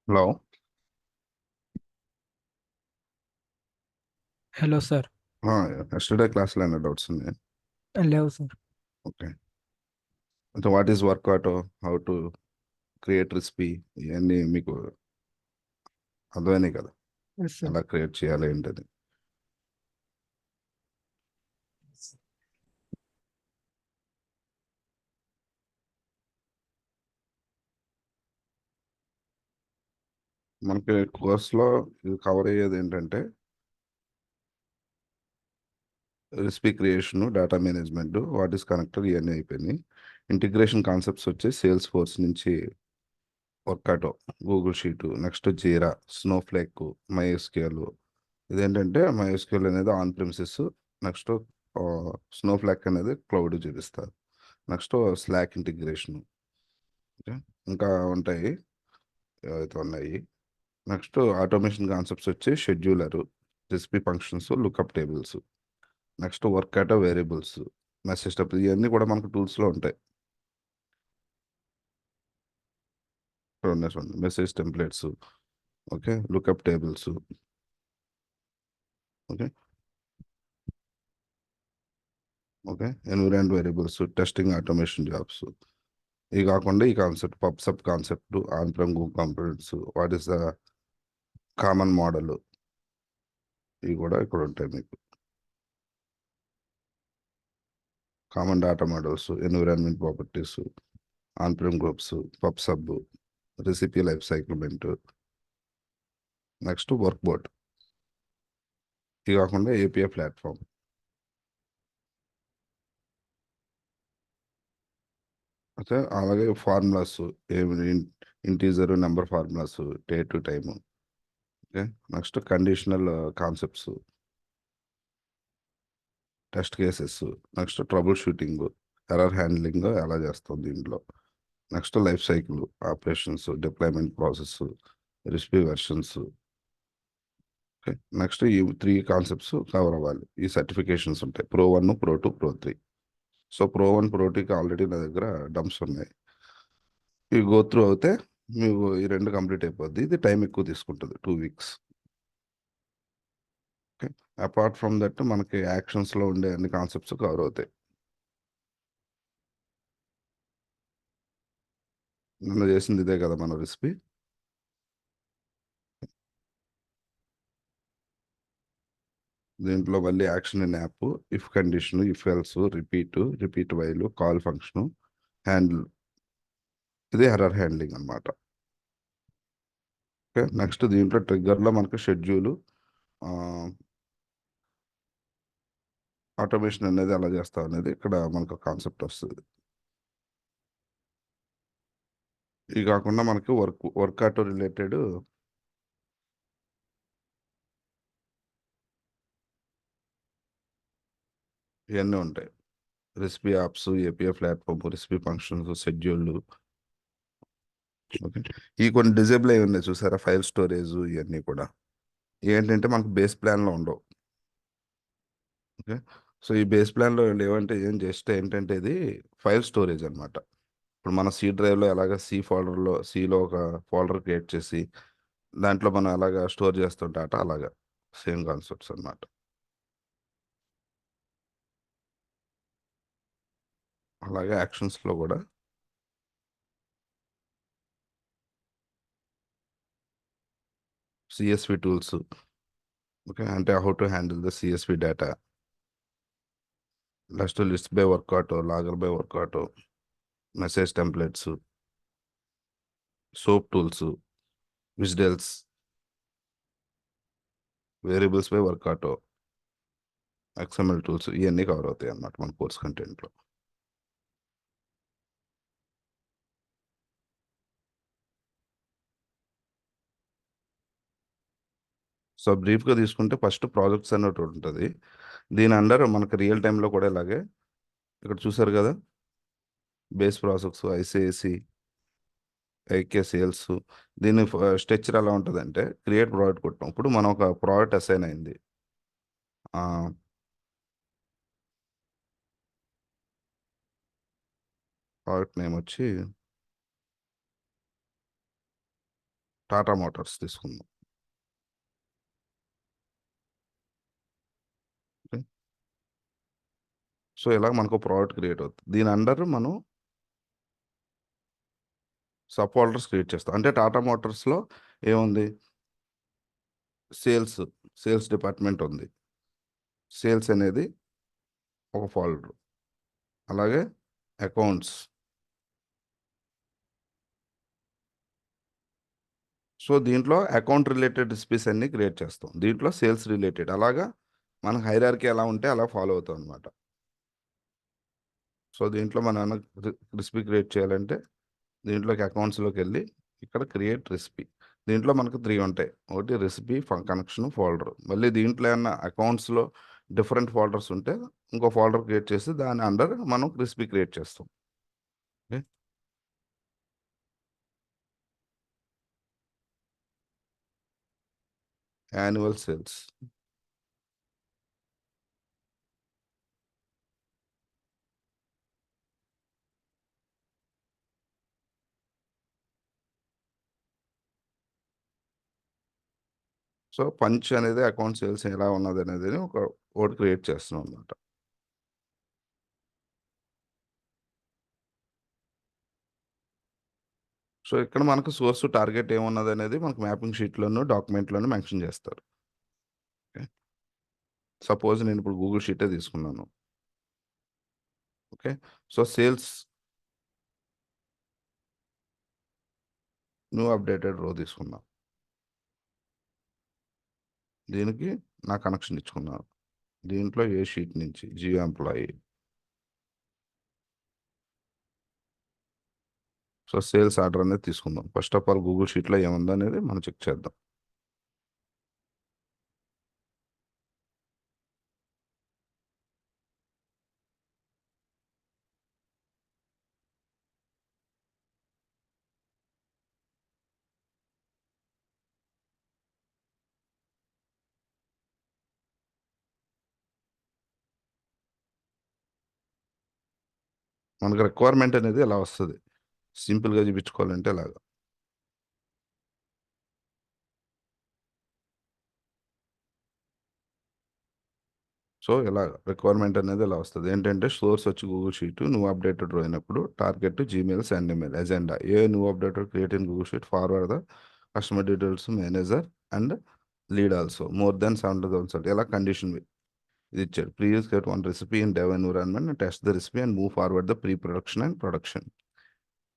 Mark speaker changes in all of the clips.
Speaker 1: Hello.
Speaker 2: Hello sir.
Speaker 1: Yesterday క్లాస్లో ఏమైనా doubts ఉన్నాయి?
Speaker 2: లేవు సార్.
Speaker 1: ఓకే. అంటే what is work auto, how to create recipe, ఇవన్నీ మీకు అర్థమైనాయి కదా?
Speaker 2: Yes sir.
Speaker 1: ఎలా క్రియేట్ చేయాలి ఏంటది? మనకి కోర్స్లో ఇది కవర్ అయ్యేది ఏంటంటే recipe creation, data management, what is connector, ఇవన్నీ అయిపోయినాయి. ఇంటిగ్రేషన్ కాన్సెప్ట్స్ వచ్చి సేల్స్ ఫోర్స్ నుంచి Workato, Google sheet, next Jira, Snowflake, MySQL. ఇదేంటంటే మైఎస్క్యూఎల్ అనేది ఆన్ ప్రిమిసెస్, నెక్స్ట్ స్నోఫ్లేక్ అనేది క్లౌడ్ చూపిస్తారు. Next Slack integration. ఓకే. ఇంకా ఉంటాయి, ఏవైతే ఉన్నాయి. నెక్స్ట్ ఆటోమేషన్ కాన్సెప్ట్స్ వచ్చి scheduler, recipe functions, lookup tables, next Workato variables, message template, ఇవన్నీ కూడా మనకు టూల్స్లో ఉంటాయి. చూడండి, message templates, okay, lookup tables, okay, okay, environment variables, testing automation jobs. ఇవి కాకుండా ఈ concept pubsub concept, on prem Google components, what is the common model, ఇవి కూడా ఇక్కడ ఉంటాయి మీకు. Common data models, environment properties, on prem groups, pubsub, recipe life cycle, next work board. ఇవి కాకుండా ఏపీఐ ప్లాట్ఫామ్. అయితే అలాగే ఫార్ములాస్, ఏమి integer number formulas, day to time, okay, next conditional concepts, test cases, next troubleshooting, error handling ఎలా చేస్తాం దీంట్లో, next life cycle operations, deployment process, recipe versions. Okay. Next ఈ three concepts cover అవ్వాలి. ఈ certifications ఉంటాయి, Pro 1, Pro 2, Pro 3. So Pro 1, Pro 2కి already నా దగ్గర డంప్స్ ఉన్నాయి. ఇవి గో త్రూ అవుతే మీకు ఈ రెండు కంప్లీట్ అయిపోద్ది. ఇది టైం ఎక్కువ తీసుకుంటుంది, 2 weeks. Okay. Apart from that మనకి యాక్షన్స్లో ఉండే అన్ని కాన్సెప్ట్స్ కవర్ అవుతాయి. నిన్న చేసింది ఇదే కదా మన రెసిపీ. దీంట్లో మళ్ళీ action in app, if condition, if else, repeat while, call function, handle. ఇది ఎర్రర్ హ్యాండ్లింగ్ అనమాట. ఓకే. నెక్స్ట్ దీంట్లో ట్రిగ్గర్లో మనకు షెడ్యూల్, ఆటోమేషన్ అనేది ఎలా చేస్తాం అనేది ఇక్కడ మనకు కాన్సెప్ట్ వస్తుంది. ఇవి కాకుండా మనకి వర్క్ ఆటో రిలేటెడ్ ఇవన్నీ ఉంటాయి. Recipe apps, API platform, recipe functions, schedule. Okay. ఈ కొన్ని డిజేబుల్ అయి ఉన్నాయి చూసారా, ఫైల్ స్టోరేజ్, ఇవన్నీ కూడా ఏంటంటే మనకు బేస్ ప్లాన్లో ఉండవు. ఓకే. సో ఈ బేస్ ప్లాన్లో ఏమంటే ఏం జస్ట్ ఏంటంటే ఇది ఫైల్ స్టోరేజ్ అనమాట. ఇప్పుడు మన సి డ్రైవ్లో ఎలాగ సిలో ఒక ఫోల్డర్ క్రియేట్ చేసి దాంట్లో మనం అలాగా స్టోర్ చేస్తుంటే అలాగా సేమ్ కాన్సెప్ట్స్ అన్నమాట. అలాగే యాక్షన్స్లో కూడా సిఎస్వి టూల్స్, ఓకే, అంటే how to handle the CSV data, next list by Workato, logger by Workato, message templates, SOAP tools, విజ్డెల్స్, variables by Workato, XML tools, ఇవన్నీ cover అవుతాయి అన్నమాట మన కోర్స్ కంటెంట్లో. సో బ్రీఫ్గా తీసుకుంటే first projects అన్నట్టు ఉంటుంది. దీని అండర్ మనకు రియల్ టైంలో కూడా ఇలాగే ఇక్కడ చూసారు కదా, base process, ICICI, IK sales. దీని స్ట్రక్చర్ ఎలా ఉంటుంది అంటే క్రియేట్ ప్రోడక్ట్ కొట్టాం. ఇప్పుడు మనం ఒక ప్రోడక్ట్ అసైన్ అయింది. ప్రోడక్ట్ నేమ్ వచ్చి టాటా మోటార్స్ తీసుకుందాం. ఓకే. సో ఇలా మనకు ప్రోడక్ట్ క్రియేట్ అవుతుంది. దీని అండర్ మనం సబ్ ఫోల్డర్స్ క్రియేట్ చేస్తాం. అంటే టాటా మోటార్స్లో ఏముంది, సేల్స్ సేల్స్ డిపార్ట్మెంట్ ఉంది. సేల్స్ అనేది ఒక ఫోల్డర్. అలాగే అకౌంట్స్. సో దీంట్లో అకౌంట్ రిలేటెడ్ రెసిపీస్ అన్ని క్రియేట్ చేస్తాం. దీంట్లో సేల్స్ రిలేటెడ్ అలాగా మన హైరార్కీ ఎలా ఉంటే అలా ఫాలో అవుతాం అనమాట. సో దీంట్లో మన రెసిపీ క్రియేట్ చేయాలంటే దీంట్లోకి అకౌంట్స్లోకి వెళ్ళి ఇక్కడ క్రియేట్ రెసిపీ. దీంట్లో మనకు 3 ఉంటాయి. ఒకటి రెసిపీ, కనెక్షన్, ఫోల్డర్. మళ్ళీ దీంట్లో ఏమన్నా అకౌంట్స్లో డిఫరెంట్ ఫోల్డర్స్ ఉంటే ఇంకో ఫోల్డర్ క్రియేట్ చేసి దాని అండర్ మనం రెసిపీ క్రియేట్ చేస్తాం. Okay. Annual sales. So punch అనేది అకౌంట్ సేల్స్ ఎలా ఉన్నది అనేది ఒకటి క్రియేట్ చేస్తున్నాం అనమాట. సో ఇక్కడ మనకు సోర్స్ టార్గెట్ ఏమున్నది అనేది మనకు మ్యాపింగ్ షీట్లోను డాక్యుమెంట్లోను మెన్షన్ చేస్తారు. ఓకే. సపోజ్ నేను ఇప్పుడు గూగుల్ షీటే తీసుకున్నాను. Okay. So sales new updated రో తీసుకున్నాను. దీనికి నా కనెక్షన్ ఇచ్చుకున్నాను. దీంట్లో ఏ షీట్ నుంచి Jio employee. So sales order అనేది తీసుకుందాం. ఫస్ట్ ఆఫ్ ఆల్ గూగుల్ షీట్లో ఏముందో అనేది మనం చెక్ చేద్దాం. మనకు రిక్వైర్మెంట్ అనేది ఎలా వస్తుంది, సింపుల్గా చూపించుకోవాలంటే ఇలాగా. సో ఇలా రిక్వైర్మెంట్ అనేది ఇలా వస్తుంది. ఏంటంటే సోర్స్ వచ్చి గూగుల్ షీట్, నువ్వు అప్డేటెడ్ అయినప్పుడు target Gmail, send email, agenda ఏ నువ్వు updated create in Google sheet, forward the customer details manager and lead also more than 70,000. ఇలా కండిషన్ ఇది ఇచ్చాడు. Please get one recipe in dev environment and test the recipe and move forward the pre production and production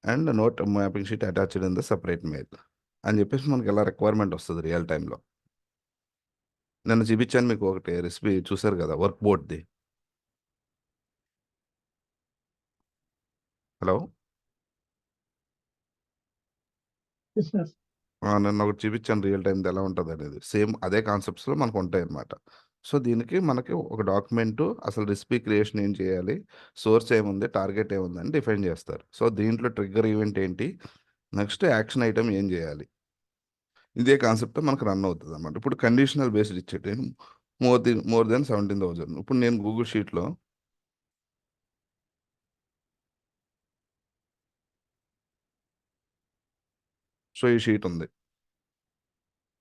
Speaker 1: and note mapping sheet attached in the separate mail అని చెప్పేసి మనకి ఎలా requirement వస్తుంది real టైంలో. నేను చూపించాను మీకు ఒకటి రెసిపీ చూసారు కదా, వర్క్ బోర్డ్ది. హలో.
Speaker 2: Yes, sir.
Speaker 1: నన్ను ఒకటి చూపించాను రియల్ టైం ఎలా ఉంటుంది అనేది. సేమ్ అదే కాన్సెప్ట్స్లో మనకు ఉంటాయి అన్నమాట. సో దీనికి మనకి ఒక డాక్యుమెంట్ అసలు రెసిపీ క్రియేషన్ ఏం చేయాలి, సోర్స్ ఏముంది, టార్గెట్ ఏముంది అని డిఫైన్ చేస్తారు. సో దీంట్లో ట్రిగ్గర్ ఈవెంట్ ఏంటి, నెక్స్ట్ యాక్షన్ ఐటమ్ ఏం చేయాలి, ఇదే కాన్సెప్ట్ మనకు రన్ అవుతుంది అన్నమాట. ఇప్పుడు కండిషనల్ బేస్డ్ ఇచ్చేటి మోర్ దెన్ 17,000. ఇప్పుడు నేను గూగుల్ షీట్లో సో ఈ షీట్ ఉంది.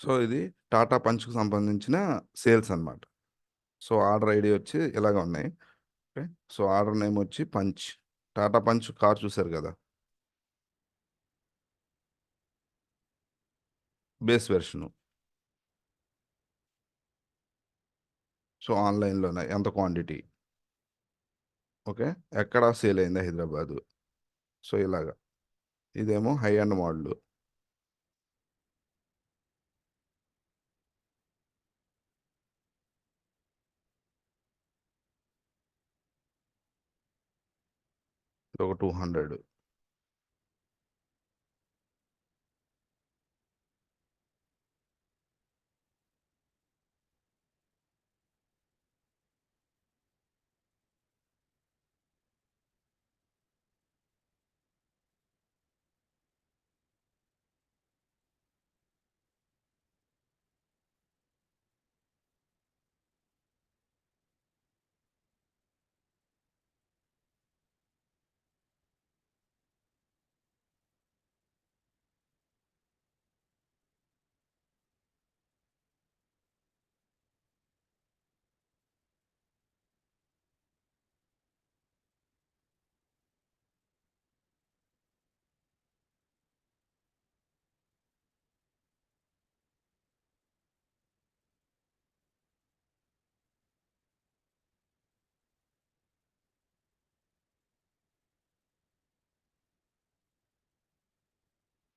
Speaker 1: సో ఇది టాటా పంచ్కి సంబంధించిన సేల్స్ అన్నమాట. సో ఆర్డర్ ఐడి వచ్చి ఇలాగ ఉన్నాయి. ఓకే. సో ఆర్డర్ నేమ్ వచ్చి పంచ్. టాటా పంచ్ కార్ చూసారు కదా, బేస్ వెర్షను. సో ఆన్లైన్లోనే ఎంత క్వాంటిటీ, ఓకే, ఎక్కడ సేల్ అయింది హైదరాబాదు. సో ఇలాగా ఇదేమో హై అండ్ మోడల్. ఒక 200.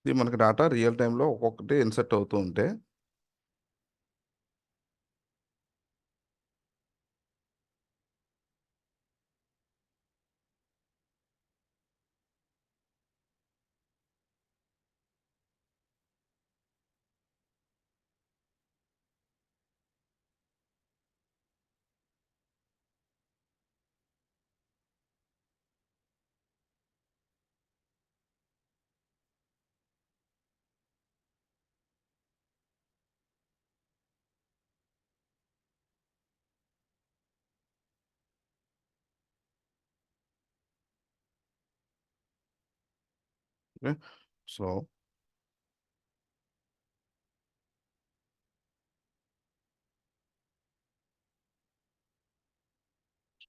Speaker 1: ఇది మనకి డేటా రియల్ టైంలో ఒక్కొక్కటి ఇన్సర్ట్ అవుతూ ఉంటే ఓకే. సో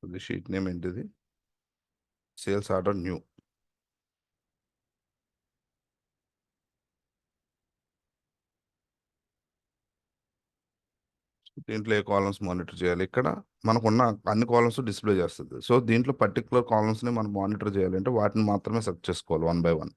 Speaker 1: ఇది షీట్ నేమ్ ఏంటిది? Sales order new. దీంట్లో ఏ కాలమ్స్ మానిటర్ చేయాలి? ఇక్కడ మనకున్న అన్ని కాలమ్స్ డిస్ప్లే చేస్తుంది. సో దీంట్లో పర్టికులర్ కాలమ్స్ని మనం మానిటర్ చేయాలంటే వాటిని మాత్రమే సెలెక్ట్ చేసుకోవాలి 1 by 1.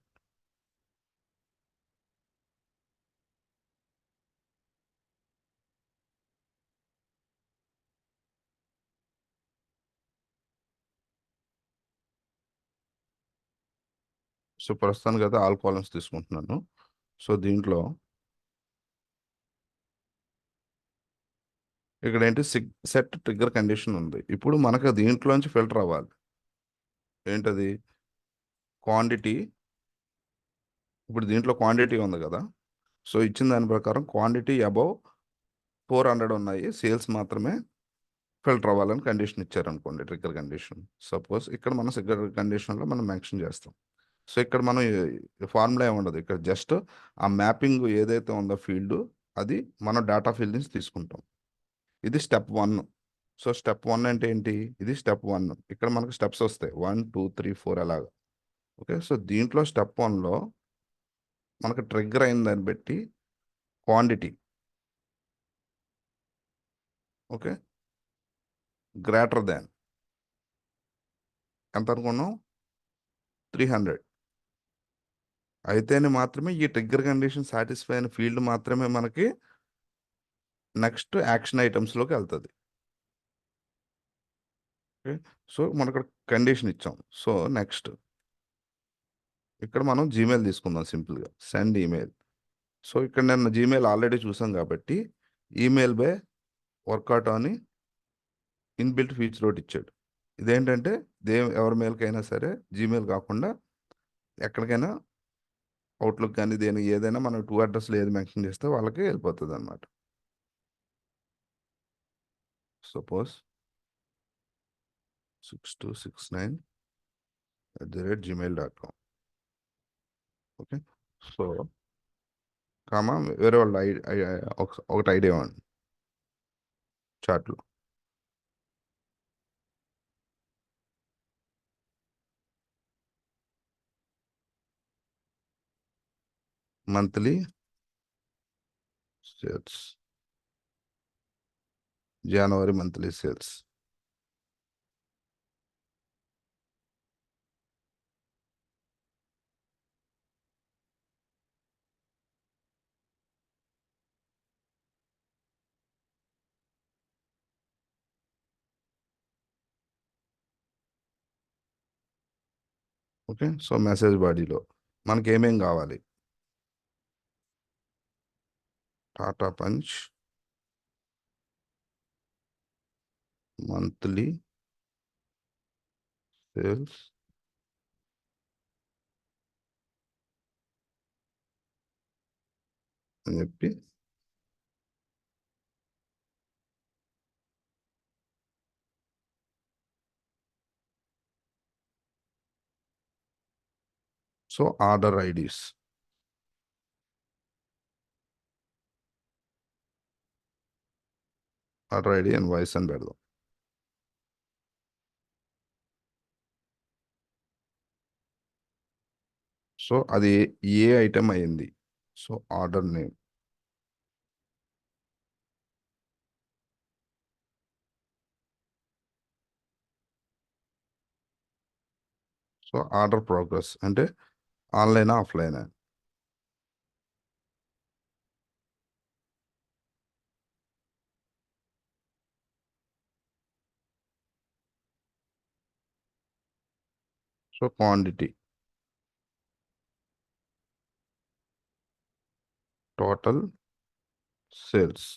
Speaker 1: సో ప్రస్తుతానికి అయితే ఆల్ కాలమ్స్ తీసుకుంటున్నాను. సో దీంట్లో ఇక్కడ ఏంటి సెట్ ట్రిగ్గర్ కండిషన్ ఉంది. ఇప్పుడు మనకు దీంట్లోంచి ఫిల్టర్ అవ్వాలి. ఏంటది? క్వాంటిటీ. ఇప్పుడు దీంట్లో క్వాంటిటీ ఉంది కదా. సో ఇచ్చిన దాని ప్రకారం క్వాంటిటీ అబౌవ్ 400 ఉన్నాయి, సేల్స్ మాత్రమే ఫిల్టర్ అవ్వాలని కండిషన్ ఇచ్చారనుకోండి, ట్రిగ్గర్ కండిషన్. సపోజ్ ఇక్కడ మనం ట్రిగ్గర్ కండిషన్లో మనం మెన్షన్ చేస్తాం. సో ఇక్కడ మనం ఫార్ములా ఏముండదు, ఇక్కడ జస్ట్ ఆ మ్యాపింగ్ ఏదైతే ఉందో ఫీల్డ్ అది మనం డేటా ఫీల్డ్ నుంచి తీసుకుంటాం. ఇది స్టెప్ 1. సో స్టెప్ 1 అంటే ఏంటి? ఇది స్టెప్ 1. ఇక్కడ మనకు స్టెప్స్ వస్తాయి 1 2 3 4 అలాగా. ఓకే. సో దీంట్లో స్టెప్ 1లో మనకు ట్రిగ్గర్ అయిన దాన్ని బట్టి క్వాంటిటీ, ఓకే, గ్రేటర్ దాన్ ఎంత అనుకున్నాం? 300 అయితేనే మాత్రమే ఈ ట్రిగ్గర్ కండిషన్ సాటిస్ఫై అయిన ఫీల్డ్ మాత్రమే మనకి నెక్స్ట్ యాక్షన్ ఐటమ్స్లోకి వెళ్తుంది. ఓకే. సో మనకు కండిషన్ ఇచ్చాం. సో నెక్స్ట్ ఇక్కడ మనం జీమెయిల్ తీసుకుందాం సింపుల్గా. Send email. సో ఇక్కడ నేను జీమెయిల్ ఆల్రెడీ చూసాం కాబట్టి ఈమెయిల్ బై వర్కౌట్ అని ఇన్బిల్ట్ ఫీచర్ ఒకటి ఇచ్చాడు. ఇదేంటంటే ఎవరి మెయిల్కైనా సరే జీమెయిల్ కాకుండా ఎక్కడికైనా అవుట్లుక్ కానీ దేనికి ఏదైనా మనం 2 అడ్రస్లు ఏది మెన్షన్ చేస్తే వాళ్ళకి వెళ్ళిపోతుంది అనమాట. Suppose 6269@gmail.com. Okay. So comma వేరే వాళ్ళ ఒకటి ఐడియా ఇవ్వండి చాట్లో. మంత్లీ సేల్స్, జనవరి monthly sales. Okay. So message బాడీలో మనకి ఏమేం కావాలి? టాటా పంచ్ మంత్లీ సేల్స్ అని చెప్పి so order IDs, order ID and voice అని పెడదాం. సో అది ఏ ఐటెం అయింది? So order name. So order progress అంటే online offline. So quantity total sales.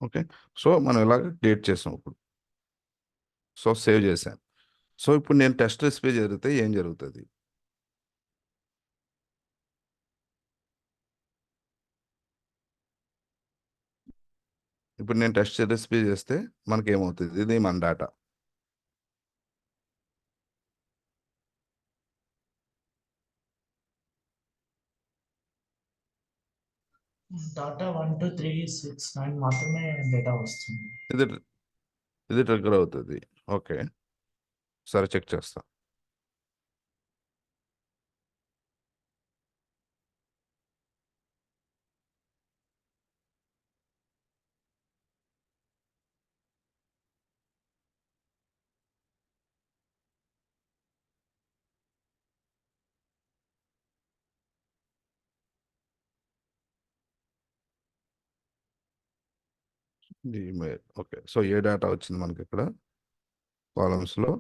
Speaker 1: Okay. So మనం ఇలాగ క్రియేట్ చేసాం ఇప్పుడు. సో సేవ్ చేశాను. సో ఇప్పుడు నేను టెస్ట్ రెసిపీ జరిగితే ఏం జరుగుతుంది? ఇప్పుడు నేను టెస్ట్ రెసిపీ చేస్తే మనకి ఏమవుతుంది? ఇది మన డేటా.
Speaker 2: డాటా 1 2 3 6 9 మాత్రమే డేటా వస్తుంది.
Speaker 1: ఇది ఇది ట్రిగ్గర్ అవుతుంది. ఓకే, సరే చెక్ చేస్తా. ఈమెయిల్. ఓకే, సో ఏ డేటా వచ్చింది మనకి ఇక్కడ కాలమ్స్లో?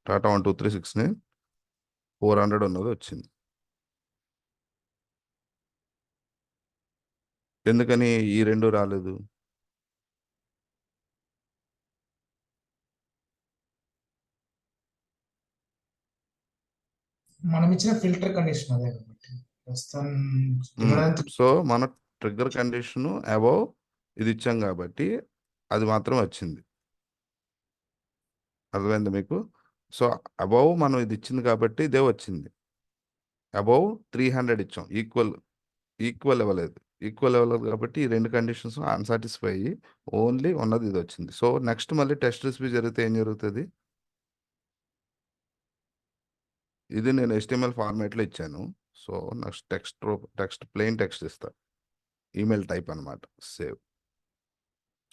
Speaker 1: టాటా 1 2 3 6 400 ఉన్నది వచ్చింది. ఎందుకని ఈ రెండు రాలేదు?
Speaker 2: మనం ఇచ్చిన ఫిల్టర్ కండిషన్ అదే కాబట్టి ప్రస్తుతం తినడానికి
Speaker 1: సో మన ట్రిగ్గర్ కండిషన్ అబౌవ్ ఇది ఇచ్చాం కాబట్టి అది మాత్రం వచ్చింది. అర్థమైంది మీకు? సో అబౌవ్ మనం ఇది ఇచ్చింది కాబట్టి ఇదే వచ్చింది. అబౌవ్ 300 ఇచ్చాం, ఈక్వల్ ఇవ్వలేదు. ఈక్వల్ ఇవ్వలేదు కాబట్టి ఈ రెండు కండిషన్స్ అన్సాటిస్ఫై అయ్యి ఓన్లీ ఉన్నది ఇది వచ్చింది. సో నెక్స్ట్ మళ్ళీ టెస్ట్ రెసిపీ జరిగితే ఏం జరుగుతుంది? ఇది నేను HTML ఫార్మాట్లో ఇచ్చాను. So next text plain text ఇస్తా, ఈమెయిల్ టైప్ అనమాట, సేవ్.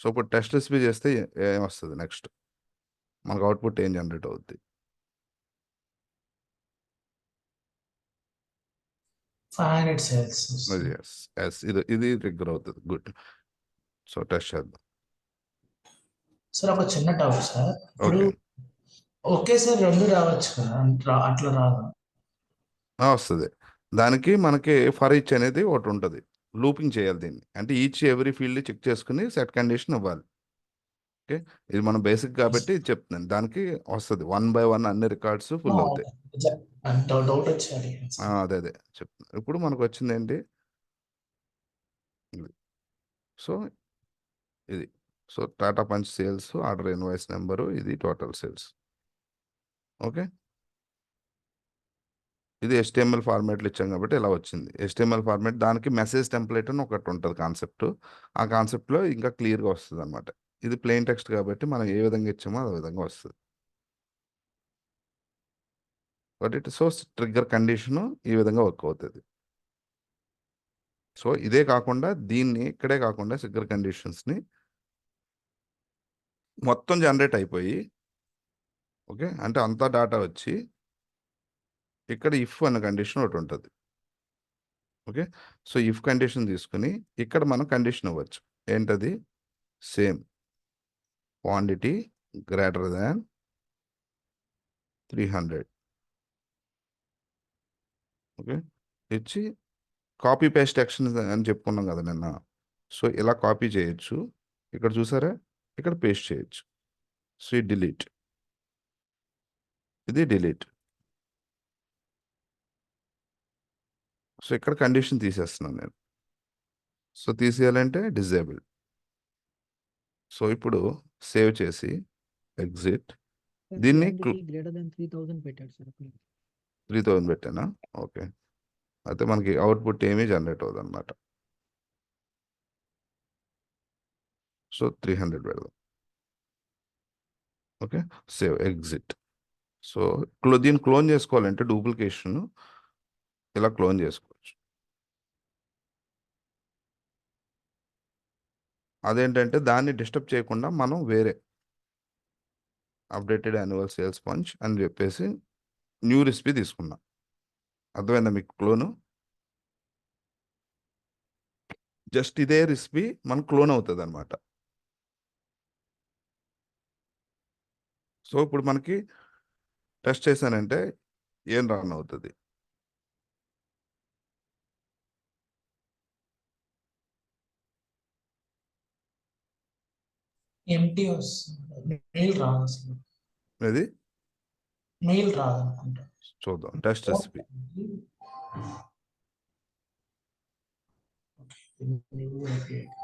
Speaker 1: సో ఇప్పుడు టెస్ట్ రెసిపీ చేస్తే ఏమొస్తుంది? నెక్స్ట్ మనకు అవుట్పుట్ ఏం జనరేట్ అవుద్ది?
Speaker 2: 500 సేల్స్
Speaker 1: ఇది
Speaker 2: వస్తుంది.
Speaker 1: ఎస్ ఇది ట్రిగ్గర్ అవుతుంది. గుడ్. సో టెస్ట్ చేద్దాం.
Speaker 2: సార్ ఒక చిన్న డౌట్ సార్. ఇప్పుడు
Speaker 1: ఓకే,
Speaker 2: ఒకేసారి రెండు రావచ్చు కదా, అట్లా రాదు.
Speaker 1: వస్తుంది. దానికి మనకి ఫర్ ఈచ్ అనేది ఒకటి ఉంటుంది. లూపింగ్ చేయాలి దీన్ని, అంటే ఈచ్ ఎవ్రీ ఫీల్డ్ చెక్ చేసుకుని సెట్ కండిషన్ ఇవ్వాలి. ఓకే, ఇది మనం బేసిక్ కాబట్టి ఇది చెప్తున్నాను. దానికి వస్తుంది 1 by 1 అన్ని రికార్డ్స్ ఫుల్ అవుతాయి.
Speaker 2: డౌట్ వచ్చి అడిగాను సార్.
Speaker 1: అదే చెప్తున్నాను. ఇప్పుడు మనకు వచ్చింది ఏంటి? ఇది. సో ఇది so Tata punch sales, order invoice number, ఇది టోటల్ సేల్స్. ఓకే, ఇది HTML ఫార్మాట్లో ఇచ్చాం కాబట్టి ఇలా వచ్చింది. HTML ఫార్మాట్, దానికి మెసేజ్ టెంప్లెట్ అని ఒకటి ఉంటుంది కాన్సెప్ట్. ఆ కాన్సెప్ట్లో ఇంకా క్లియర్గా వస్తుంది అనమాట. ఇది ప్లెయిన్ టెక్స్ట్ కాబట్టి మనం ఏ విధంగా ఇచ్చామో అదే విధంగా వస్తుంది. But it so trigger condition ఈ విధంగా వర్క్ అవుతుంది. సో ఇదే కాకుండా దీన్ని ఇక్కడే కాకుండా ట్రిగ్గర్ కండిషన్స్ని మొత్తం జనరేట్ అయిపోయి, ఓకే, అంటే అంతా డేటా వచ్చి ఇక్కడ ఇఫ్ అన్న కండిషన్ ఒకటి ఉంటుంది. ఓకే, సో ఇఫ్ కండిషన్ తీసుకుని ఇక్కడ మనం కండిషన్ ఇవ్వచ్చు. ఏంటది? Same quantity greater than 300. Okay, ఇచ్చి కాపీ పేస్ట్ యాక్షన్ అని చెప్పుకున్నాం కదా నిన్న. సో ఇలా కాపీ చేయొచ్చు, ఇక్కడ చూసారా, ఇక్కడ పేస్ట్ చేయొచ్చు. సో ఇది డిలీట్, ఇది డిలీట్. సో ఇక్కడ కండిషన్ తీసేస్తున్నాను నేను. సో తీసేయాలంటే డిజేబుల్. సో ఇప్పుడు సేవ్ చేసి ఎగ్జిట్. దీన్ని
Speaker 3: క్వాంటిటీ గ్రేటర్ దెన్ 3000 పెట్టాడు సార్ అక్కడ.
Speaker 1: 3000 పెట్టానా? ఓకే, అయితే మనకి అవుట్పుట్ ఏమీ జనరేట్ అవ్వదు అనమాట. సో 300 పెడదాం. Okay, save exit. సో దీన్ని క్లోన్ చేసుకోవాలంటే డూప్లికేషన్ ఇలా క్లోన్ చేసుకోవచ్చు. అదేంటంటే దాన్ని డిస్టర్బ్ చేయకుండా మనం వేరే అప్డేటెడ్ యాన్యువల్ సేల్స్ పంచ్ అని చెప్పేసి న్యూ రెసిపీ తీసుకున్నాం. అర్థమైందా మీకు క్లోను? జస్ట్ ఇదే రెసిపీ మన క్లోన్ అవుతుంది అనమాట. సో ఇప్పుడు మనకి టెస్ట్ చేశానంటే ఏం రన్ అవుతుంది?
Speaker 2: ఎంటీ వస్తుంది, మెయిల్ రాదు అసలు,
Speaker 1: ఇది
Speaker 2: మెయిల్ రాదు అనుకుంటా.
Speaker 1: చూద్దాం. టెస్ట్ రెసిపీ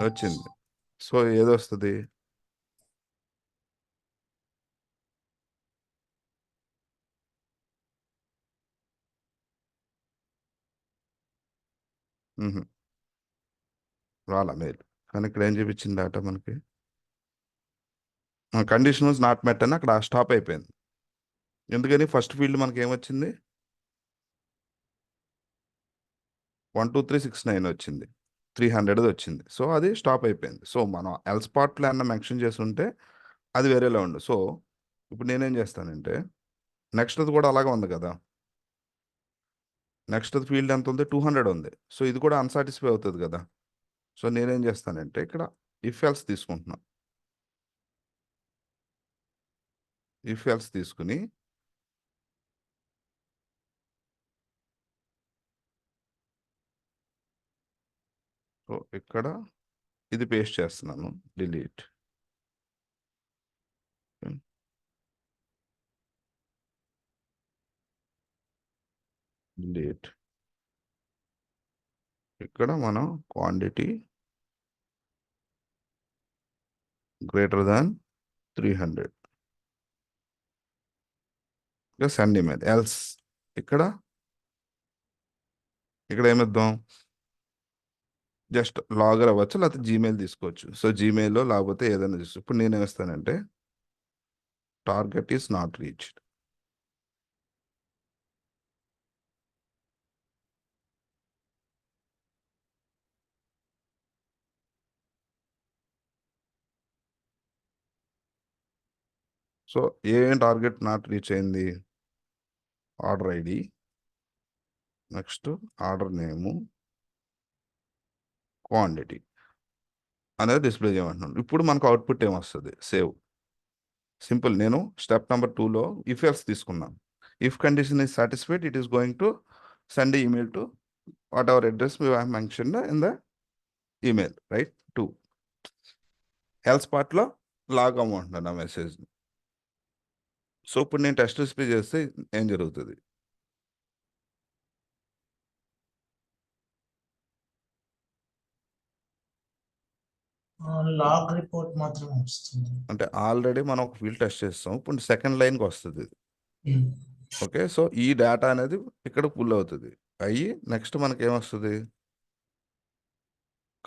Speaker 1: వచ్చింది. సో ఏది వస్తుంది? రాలా మెయిల్. కానీ ఇక్కడ ఏం చూపించింది డేటా మనకి? కండిషన్ వాజ్ నాట్ మెట్ అని అక్కడ స్టాప్ అయిపోయింది. ఎందుకని? ఫస్ట్ ఫీల్డ్ మనకి ఏమొచ్చింది? 12369 వచ్చింది, 300 వచ్చింది. సో అది స్టాప్ అయిపోయింది. సో మనం ఎల్ స్పాట్లో అన్న మెన్షన్ చేసి ఉంటే అది వేరేలా ఉండు. సో ఇప్పుడు నేనేం చేస్తానంటే నెక్స్ట్ అది కూడా అలాగే ఉంది కదా, నెక్స్ట్ అది ఫీల్డ్ ఎంత ఉంది? 200 ఉంది. సో ఇది కూడా అన్సాటిస్ఫై అవుతుంది కదా. సో నేనేం చేస్తానంటే ఇక్కడ ఇఫ్ ఎల్స్ తీసుకుంటున్నా. ఇఫ్ ఎల్స్ తీసుకుని సో ఇక్కడ ఇది పేస్ట్ చేస్తున్నాను. డిలీట్. డిలీట్. ఇక్కడ మనం quantity greater than 300 send email else. ఇక్కడ ఏమిద్దాం? జస్ట్ లాగర్ అవ్వచ్చు, లేకపోతే జీమెయిల్ తీసుకోవచ్చు. సో జీమెయిల్లో లేకపోతే ఏదైనా తీసుకో. ఇప్పుడు నేనేం ఇస్తానంటే target is not reached. So ఏం టార్గెట్ నాట్ రీచ్ అయింది? ఆర్డర్ ఐడి, నెక్స్ట్ ఆర్డర్ నేము, క్వాంటిటీ అనేది డిస్ప్లే చేయమంటున్నాను. ఇప్పుడు మనకు అవుట్పుట్ ఏమొస్తుంది? సేవ్. సింపుల్. నేను స్టెప్ నెంబర్ 2లో ఇఫ్ ఎల్స్ తీసుకున్నాను. If condition is satisfied it is going to send email to what ever address we have mentioned in the email, right? 2 else పార్ట్లో log అవ్వమంటున్నాను ఆ message. So ఇప్పుడు నేను test recipe చేస్తే ఏం జరుగుతుంది?
Speaker 2: Log report మాత్రమే వస్తుంది.
Speaker 1: అంటే ఆల్రెడీ మనం ఒక ఫీల్డ్ టెస్ట్ చేస్తాం. ఇప్పుడు సెకండ్ లైన్కి వస్తుంది ఇది. ఓకే. సో ఈ డేటా అనేది ఇక్కడ పుల్ అవుతుంది. అయ్యి నెక్స్ట్ మనకి ఏమొస్తుంది?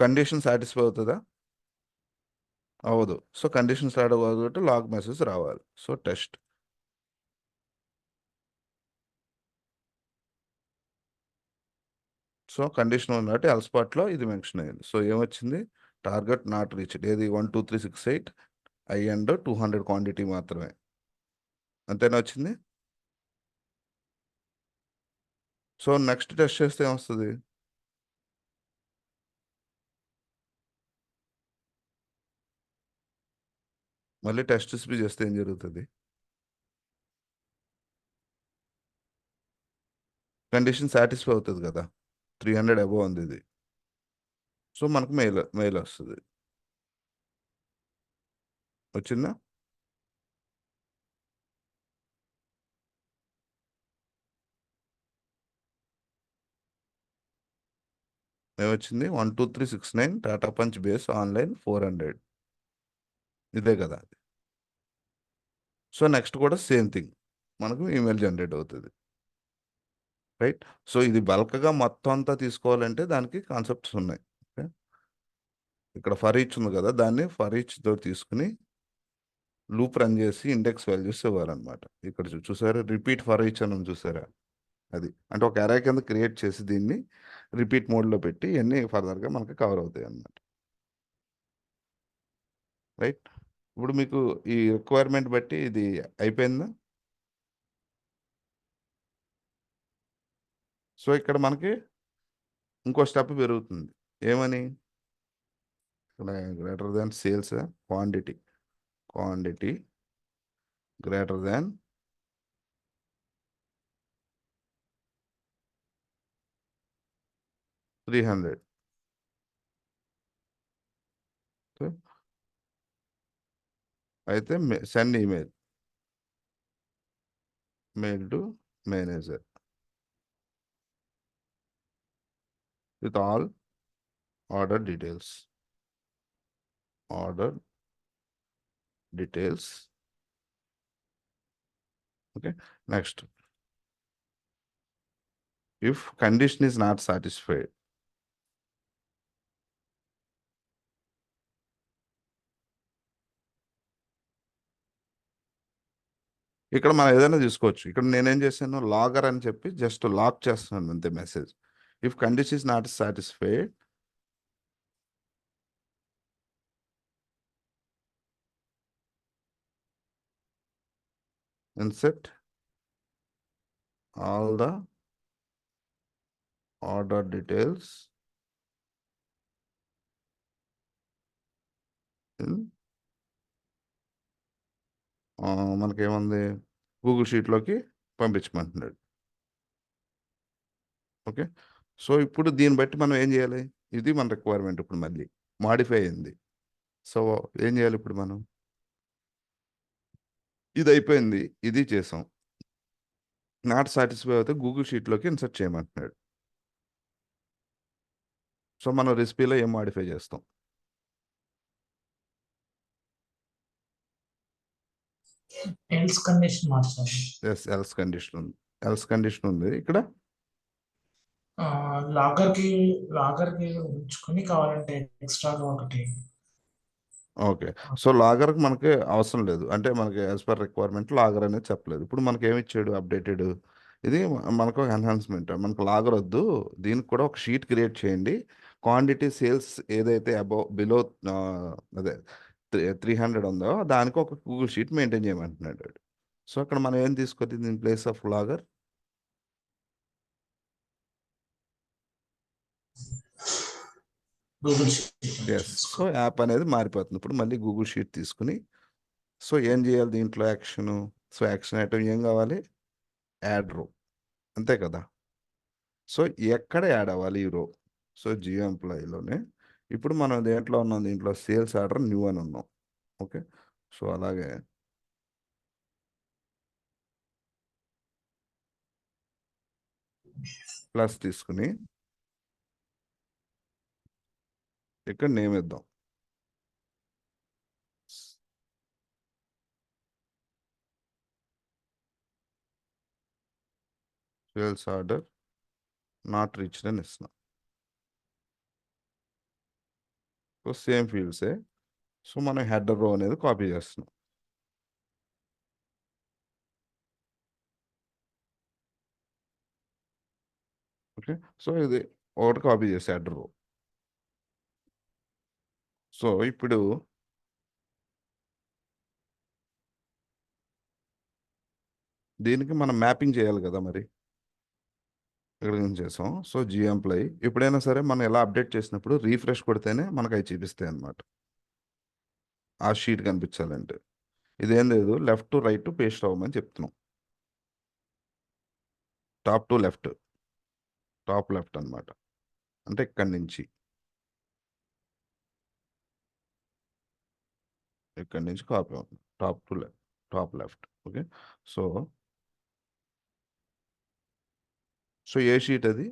Speaker 1: కండిషన్ సాటిస్ఫై అవుతుందా? అవ్వదు. సో కండిషన్ సాటిస్ఫై అవ్వదు, లాగ్ మెసేజ్ రావాలి. So test. సో కండిషన్ ఉన్నట్టు ఎల్ స్పాట్లో ఇది మెన్షన్ అయింది. సో ఏమొచ్చింది? Target not reached. ఏది? 12368 ఐ అండ్ 200 క్వాంటిటీ మాత్రమే. అంతేనా వచ్చింది? సో నెక్స్ట్ టెస్ట్ చేస్తే ఏమొస్తుంది? మళ్ళీ టెస్ట్ రెసిపీ చేస్తే ఏం జరుగుతుంది? కండిషన్ సాటిస్ఫై అవుతుంది కదా, 300 అబోవ్ ఉంది ఇది. సో మనకు మెయిల్ వస్తుంది. వచ్చిందా? ఏమొచ్చింది? 12369 టాటా పంచ్ బేస్ ఆన్లైన్ 400. ఇదే కదా. సో నెక్స్ట్ కూడా సేమ్ థింగ్ మనకు ఈమెయిల్ జనరేట్ అవుతుంది, రైట్? సో ఇది బల్క్గా మొత్తం అంతా తీసుకోవాలంటే దానికి కాన్సెప్ట్స్ ఉన్నాయి. ఓకే. ఇక్కడ ఫర్ ఈచ్ ఉంది కదా, దాన్ని ఫర్ ఈచ్ తోటి తీసుకుని లూప్ రన్ చేసి ఇండెక్స్ వాల్యూస్ ఇవ్వాలన్నమాట. ఇక్కడ చూసారా రిపీట్ ఫర్ ఈచ్ అని ఉంది చూసారా, అది అంటే ఒక అరే కింద క్రియేట్ చేసి దీన్ని రిపీట్ మోడ్లో పెట్టి ఇవన్నీ ఫర్దర్గా మనకి కవర్ అవుతాయి అన్నమాట. రైట్, ఇప్పుడు మీకు ఈ రిక్వైర్మెంట్ బట్టి ఇది అయిపోయిందా? సో ఇక్కడ మనకి ఇంకో స్టెప్ పెరుగుతుంది, ఏమని, greater than sales quantity greater than 300. So అయితే send mail to manager with all order details. Okay, next, if condition is not satisfied, ఇక్కడ మనం ఏదైనా తీసుకోవచ్చు. ఇక్కడ నేనేం చేశాను, లాగర్ అని చెప్పి జస్ట్ లాక్ చేస్తున్నాను అంతే message. If condition is not satisfied, insert all the order details in మనకేముంది గూగుల్ షీట్లోకి పంపించమంటున్నాడు. ఓకే, సో ఇప్పుడు దీన్ని బట్టి మనం ఏం చేయాలి, ఇది మన రిక్వైర్మెంట్ ఇప్పుడు మళ్ళీ మాడిఫై అయింది. సో ఏం చేయాలి ఇప్పుడు మనం, ఇది అయిపోయింది, ఇది చేసాం, నాట్ సాటిస్ఫై అయితే గూగుల్ షీట్లోకి ఇన్సర్ట్ చేయమంటున్నాడు. సో మనం రెసిపీలో ఏం మాడిఫై చేస్తాం,
Speaker 2: ఎల్స్ కండిషన్ మార్చాలి.
Speaker 1: ఎల్స్ కండిషన్ ఉంది ఇక్కడ.
Speaker 2: లాగర్ కి ఉంచుకొని కావాలంటే ఎక్స్ట్రాగా ఒకటి.
Speaker 1: ఓకే, సో లాగర్కి మనకి అవసరం లేదు, అంటే మనకి యాజ్ పర్ రిక్వైర్మెంట్ లాగర్ అనేది చెప్పలేదు. ఇప్పుడు మనకి ఏమి ఇచ్చాడు అప్డేటెడ్, ఇది మనకు ఎన్హాన్స్మెంట్, మనకు లాగర్ వద్దు, దీనికి కూడా ఒక షీట్ క్రియేట్ చేయండి, క్వాంటిటీ సేల్స్ ఏదైతే బిలో అదే 300 ఉందో దానికి ఒక గూగుల్ షీట్ మెయింటైన్ చేయమంటున్నాడు. సో అక్కడ మనం ఏం తీసుకోవాలి దీని ప్లేస్ ఆఫ్ లాగర్,
Speaker 2: గూగుల్
Speaker 1: ఎస్. సో యాప్ అనేది మారిపోతుంది ఇప్పుడు, మళ్ళీ గూగుల్ షీట్ తీసుకుని, సో ఏం చేయాలి దీంట్లో యాక్షన్, సో యాక్షన్ ఐటమ్ ఏం కావాలి, యాడ్ రో, అంతే కదా. సో ఎక్కడ యాడ్ అవ్వాలి ఈ రో, సో జియో ఎంప్లాయీలోనే. ఇప్పుడు మనం దేంట్లో ఉన్నాం, దీంట్లో సేల్స్ ఆర్డర్ న్యూ అని ఉన్నాం. ఓకే, సో అలాగే ప్లస్ తీసుకుని ఇక్కడ నేమ్ ఇద్దాం, సేల్స్ ఆర్డర్ నాట్ రీచ్డ్ అని ఇస్తున్నాం. సో సేమ్ ఫీల్డ్సే, సో మనం హెడర్ రో అనేది కాపీ చేస్తున్నాం. ఓకే, సో ఇది ఒకటి కాపీ చేసి హెడర్ రో. సో ఇప్పుడు దీనికి మనం మ్యాపింగ్ చేయాలి కదా, మరి ఇక్కడ నుంచి చేసాం. సో జియో ఎంప్లాయీ ఎప్పుడైనా సరే మనం ఎలా అప్డేట్ చేసినప్పుడు రీఫ్రెష్ కొడితేనే మనకు అవి చూపిస్తాయి అన్నమాట, ఆ షీట్ కనిపించాలంటే. ఇదేం లేదు, లెఫ్ట్ టు రైట్ పేస్ట్ అవ్వమని చెప్తున్నాం, top to left, top left అనమాట, అంటే ఇక్కడి నుంచి కాపీ అవుతుంది, top to left, top left. Okay, so A sheet అది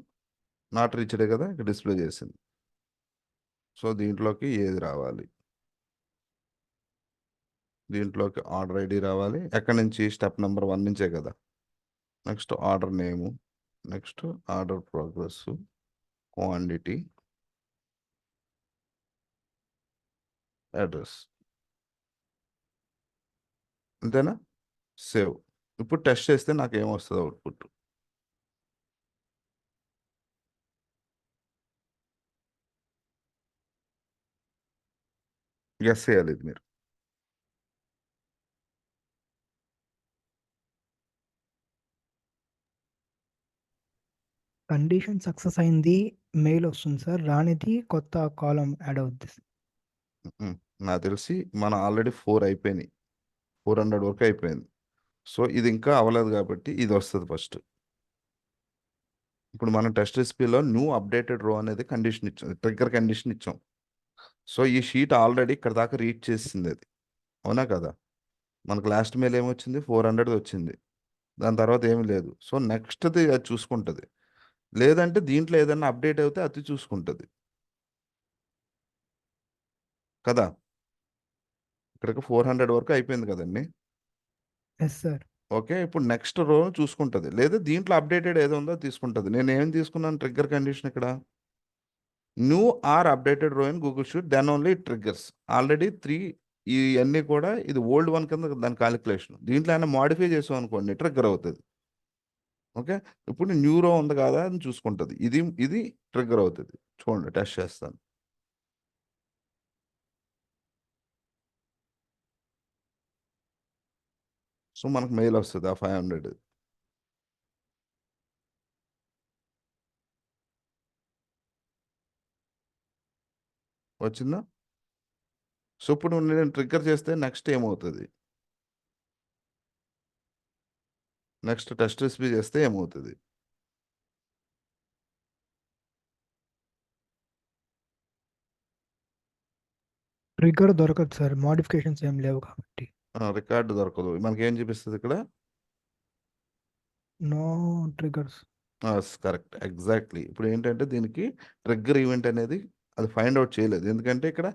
Speaker 1: నాట్ రీచ్డే కదా ఇక్కడ డిస్ప్లే చేసింది. సో దీంట్లోకి ఏది రావాలి, దీంట్లోకి ఆర్డర్ ఐడి రావాలి, ఎక్కడి నుంచి, స్టెప్ నెంబర్ 1 నుంచే కదా. Next order name, next order progress, quantity, address. అంతేనా? సేవ్. ఇప్పుడు టెస్ట్ చేస్తే నాకు ఏమొస్తుంది అవుట్పుట్? గెస్ చేయాలి ఇది మీరు.
Speaker 3: కండిషన్ సక్సెస్ అయింది మెయిల్ వస్తుంది సార్. రానిది కొత్త కాలం యాడ్ అవుద్ది.
Speaker 1: నాకు తెలిసి మన ఆల్రెడీ 4 అయిపోయినాయి, 400 వరకు అయిపోయింది. సో ఇది ఇంకా అవ్వలేదు కాబట్టి ఇది వస్తుంది ఫస్ట్. ఇప్పుడు మనం టెస్ట్ రెసిపీలో న్యూ అప్డేటెడ్ రో అనేది కండిషన్ ఇచ్చాం, ట్రిగ్గర్ కండిషన్ ఇచ్చాం. సో ఈ షీట్ ఆల్రెడీ ఇక్కడ దాకా రీచ్ చేసింది అది, అవునా కదా? మనకు లాస్ట్ మెయిల్ ఏమొచ్చింది? 400 వచ్చింది. దాని తర్వాత ఏమీ లేదు. సో నెక్స్ట్ది అది చూసుకుంటుంది. లేదంటే దీంట్లో ఏదైనా అప్డేట్ అయితే అది చూసుకుంటుంది కదా. ఇక్కడికి 400 వరకు అయిపోయింది కదండి.
Speaker 3: Yes sir.
Speaker 1: ఓకే, ఇప్పుడు నెక్స్ట్ రో చూసుకుంటుంది, లేదా దీంట్లో అప్డేటెడ్ ఏదో ఉందో తీసుకుంటుంది. నేను ఏం తీసుకున్నాను ట్రిగ్గర్ కండిషన్ ఇక్కడ? New or updated row in Google sheet then only triggers. Already 3 ఇవన్నీ కూడా ఇది ఓల్డ్ వన్ కింద దాని క్యాలిక్యులేషన్. దీంట్లో అయినా మాడిఫై చేసాం అనుకోండి ట్రిగ్గర్ అవుతుంది. ఓకే, ఇప్పుడు న్యూ రో ఉంది కదా అని చూసుకుంటుంది. ఇది ఇది ట్రిగ్గర్ అవుతుంది. చూడండి టెస్ట్ చేస్తాను. సో మనకు మెయిల్ వస్తుంది ఆ 500. వచ్చిందా? సో ఇప్పుడు నేను ట్రిగ్గర్ చేస్తే నెక్స్ట్ ఏమవుతుంది? నెక్స్ట్ టెస్ట్ రెసిపీ చేస్తే ఏమవుతుంది?
Speaker 3: ట్రిగ్గర్ దొరకదు సార్, మోడిఫికేషన్స్ ఏం లేవు కాబట్టి.
Speaker 1: రికార్డు దొరకదు. మనకి ఏం చూపిస్తుంది ఇక్కడ?
Speaker 3: No triggers.
Speaker 1: Correct, exactly. ఇప్పుడు ఏంటంటే దీనికి ట్రిగ్గర్ ఈవెంట్ అనేది అది ఫైండ్ అవుట్ చేయలేదు, ఎందుకంటే ఇక్కడ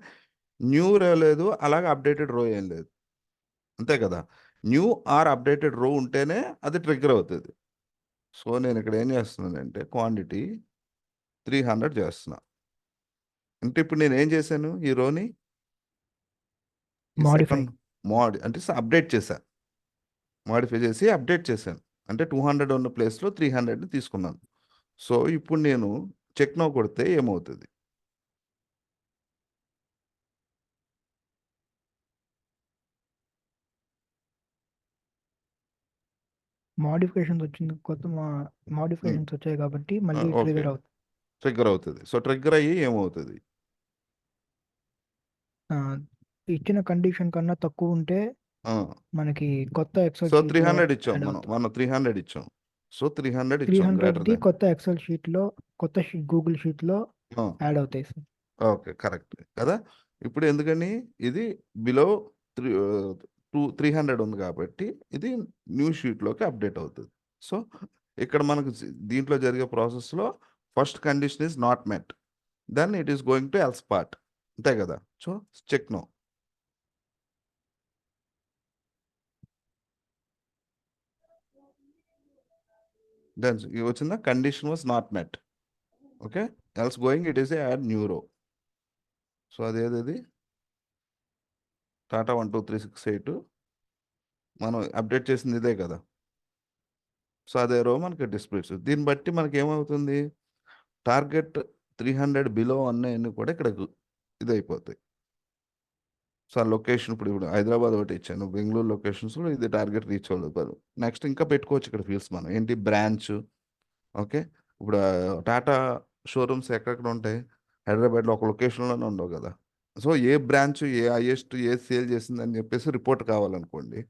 Speaker 1: న్యూ రో లేదు, అలాగే అప్డేటెడ్ రో ఏం లేదు, అంతే కదా. న్యూ ఆర్ అప్డేటెడ్ రో ఉంటేనే అది ట్రిగ్గర్ అవుతుంది. సో నేను ఇక్కడ ఏం చేస్తున్నానంటే క్వాంటిటీ 300 చేస్తున్నా. అంటే ఇప్పుడు నేను ఏం చేశాను? ఈ రోని
Speaker 3: Modify.
Speaker 1: అంటే అప్డేట్ చేశాను, మాడిఫై చేసి అప్డేట్ చేశాను. అంటే 200 ఉన్న ప్లేస్లో 300ని తీసుకున్నాను. సో ఇప్పుడు నేను చెక్ నో కొడితే ఏమవుతుంది?
Speaker 3: మోడిఫికేషన్స్ వచ్చింది, కొత్త మోడిఫికేషన్స్ వచ్చాయి కాబట్టి మళ్ళీ
Speaker 1: ఓకే,
Speaker 3: ట్రిగర్ అవుతుంది.
Speaker 1: ట్రిగ్గర్ అవుతుంది. సో ట్రిగ్గర్ అయ్యి ఏమవుతుంది?
Speaker 3: ఇచ్చిన కండిషన్ కన్నా తక్కువ ఉంటే
Speaker 1: ఆ,
Speaker 3: మనకి కొత్త ఎక్సెల్
Speaker 1: సో
Speaker 3: షీట్
Speaker 1: 300 ఇచ్చాం
Speaker 3: యాడ్
Speaker 1: మనం
Speaker 3: అవుతుంది.
Speaker 1: మనం 300 ఇచ్చాం. సో 300 ఇచ్చాం గ్రేటర్
Speaker 3: 300ది
Speaker 1: దాన్.
Speaker 3: కొత్త ఎక్సెల్ షీట్ లో, కొత్త గూగుల్ షీట్ లో యాడ్ అవుతాయి సార్.
Speaker 1: ఓకే, కరెక్ట్ కదా. ఇప్పుడు ఎందుకని ఇది బిలో 300 ఉంది కాబట్టి ఇది న్యూ షీట్లోకి అప్డేట్ అవుతుంది. సో ఇక్కడ మనకు దీంట్లో జరిగే ప్రాసెస్లో first condition is not met, then it is going to else part, అంతే కదా. So check no. దెన్ వచ్చిందా? Condition was not met. Okay, else going it is add new row. So అదేది టాటా 12368 మనం అప్డేట్ చేసింది ఇదే కదా. So అదే రో మనకి డిస్ప్లేస్. దీన్ని బట్టి మనకి ఏమవుతుంది? టార్గెట్ 300 బిలో అన్నీ కూడా ఇక్కడ ఇది అయిపోతాయి. సో లొకేషన్ ఇప్పుడు హైదరాబాద్ ఒకటి ఇచ్చాను, బెంగళూరు లొకేషన్స్లో ఇది టార్గెట్ రీచ్ అవ్వదు. నెక్స్ట్ ఇంకా పెట్టుకోవచ్చు ఇక్కడ ఫీల్డ్స్ మనం ఏంటి? బ్రాంచ్. ఓకే, ఇప్పుడు టాటా షోరూమ్స్ ఎక్కడెక్కడ ఉంటాయి? హైదరాబాద్లో ఒక లొకేషన్లోనే ఉండవు కదా. సో ఏ బ్రాంచ్ ఏ హైయెస్ట్ ఏ సేల్ చేసిందని చెప్పేసి రిపోర్ట్ కావాలనుకోండి.